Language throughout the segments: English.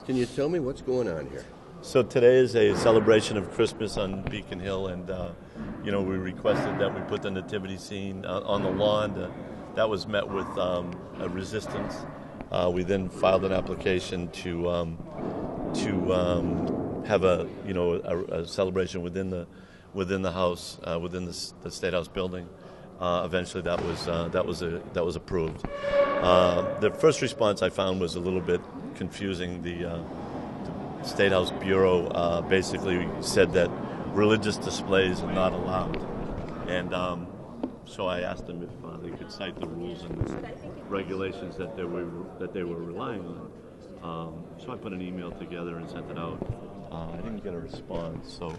Can you tell me what's going on here? So today is a celebration of Christmas on Beacon Hill, and we requested that we put the nativity scene on the lawn. That was met with a resistance. We then filed an application to have a celebration within the house, within the State House building. Eventually, that was approved. The first response I found was a little bit confusing. The State House Bureau basically said that religious displays are not allowed, and so I asked them if they could cite the rules and regulations that they were relying on. So I put an email together and sent it out. I didn't get a response, so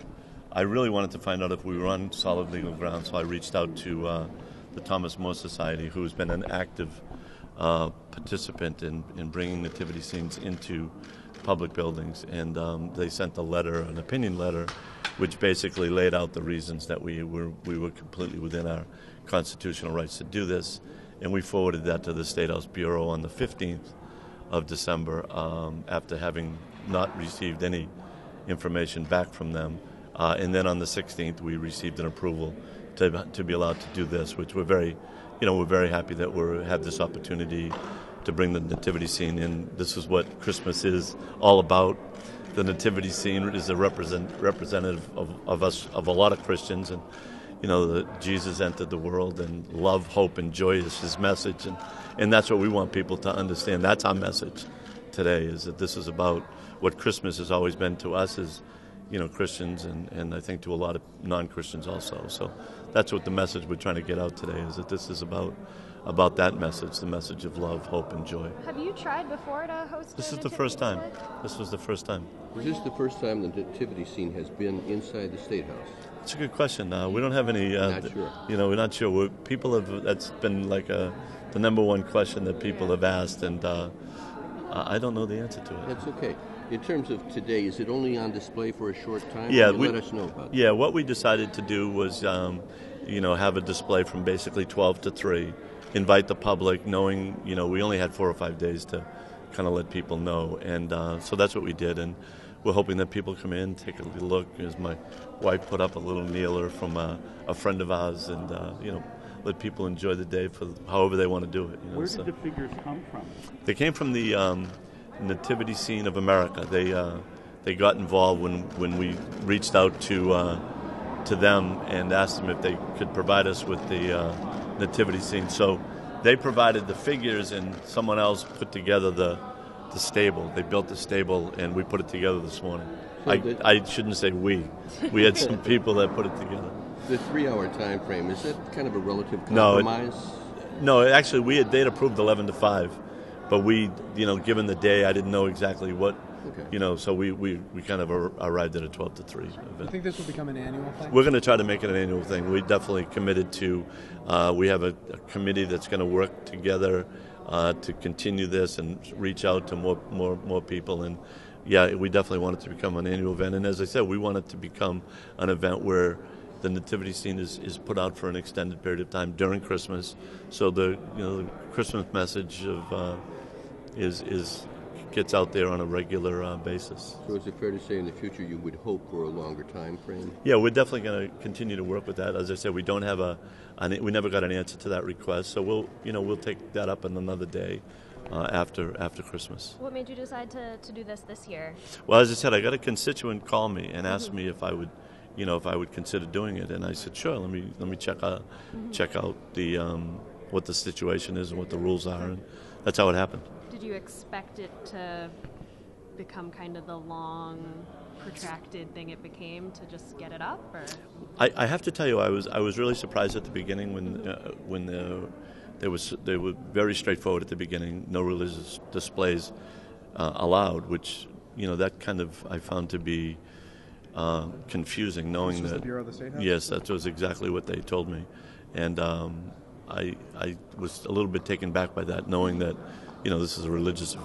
I really wanted to find out if we were on solid legal ground. So I reached out to the Thomas More Society, who's been an active participant in bringing nativity scenes into public buildings, and they sent an opinion letter, which basically laid out the reasons that we were completely within our constitutional rights to do this, and we forwarded that to the State House Bureau on the 15th of December after having not received any information back from them, and then on the 16th we received an approval to be allowed to do this, which we're very happy that we have this opportunity to bring the nativity scene in. This is what Christmas is all about. The nativity scene is a representative of us, of a lot of Christians, and that Jesus entered the world, and love, hope, and joy is his message, and that's what we want people to understand. That's our message today, is that this is about what Christmas has always been to us as Christians, and I think to a lot of non-Christians also. So that's what the message we're trying to get out today is, that this is about that message, the message of love, hope, and joy. Have you tried before to host This a is the first time. This was the first time. Is this the first time the nativity scene has been inside the State House? It's a good question. We don't have any. Not sure. We're not sure. That's been like the number one question that people have asked, and I don't know the answer to it. That's okay. In terms of today, is it only on display for a short time? Yeah, let us know about that. Yeah, what we decided to do was, have a display from basically 12 to 3, invite the public, knowing, we only had 4 or 5 days to kind of let people know, and so that's what we did, and we're hoping that people come in, take a look. As my wife put up a little kneeler from a friend of ours, and let people enjoy the day for however they want to do it. Where did the figures come from? They came from the Nativity Scene of America. They got involved when we reached out to them and asked them if they could provide us with the nativity scene. So they provided the figures, and someone else put together the stable. They built the stable, and we put it together this morning. So I shouldn't say we. We had some people that put it together. The 3-hour time frame, is that kind of a relative compromise? No, actually they'd approved 11 to 5. But we, given the day, I didn't know exactly what, so we kind of arrived at a 12 to 3 event. Do you think this will become an annual thing? We're going to try to make it an annual thing. We definitely committed to, we have a committee that's going to work together to continue this and reach out to more people. And yeah, we definitely want it to become an annual event. And as I said, we want it to become an event where the nativity scene is put out for an extended period of time during Christmas. So the Christmas message of gets out there on a regular basis. So is it fair to say in the future you would hope for a longer time frame? Yeah, we're definitely going to continue to work with that. As I said, we don't have we never got an answer to that request, so we'll take that up on another day after Christmas. What made you decide to do this year? Well, as I said, I got a constituent call me and asked me if I would consider doing it, and I said sure. Let me check out the what the situation is and what the rules are, and that's how it happened. Did you expect it to become kind of the long, protracted thing it became to just get it up? Or? I have to tell you, I was really surprised at the beginning when they were very straightforward at the beginning. No religious displays allowed, which that kind of I found to be confusing, knowing this was that the Bureau of the State House? Yes, that was exactly what they told me, and I was a little bit taken back by that, knowing that this is a religious,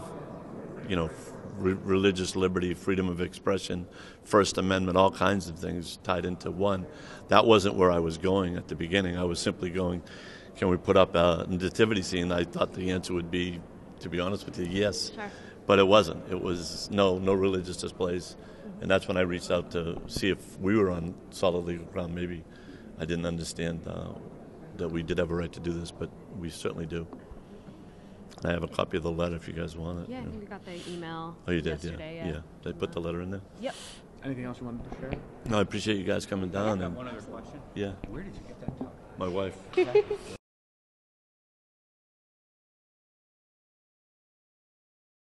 religious liberty, freedom of expression, First Amendment, all kinds of things tied into one. That wasn't where I was going at the beginning. I was simply going, can we put up a nativity scene? I thought the answer would be, to be honest with you, yes. Sure. but it wasn't. It was no religious displays, and that's when I reached out to see if we were on solid legal ground. Maybe I didn't understand that we did have a right to do this, but we certainly do. I have a copy of the letter if you guys want it. Yeah, I think we got the email. Oh, you did, yesterday, yeah. Did I put the letter in there? Yep. Anything else you wanted to share? No, I appreciate you guys coming down. I got And one other question. yeah, Where did you get that dog? my wife.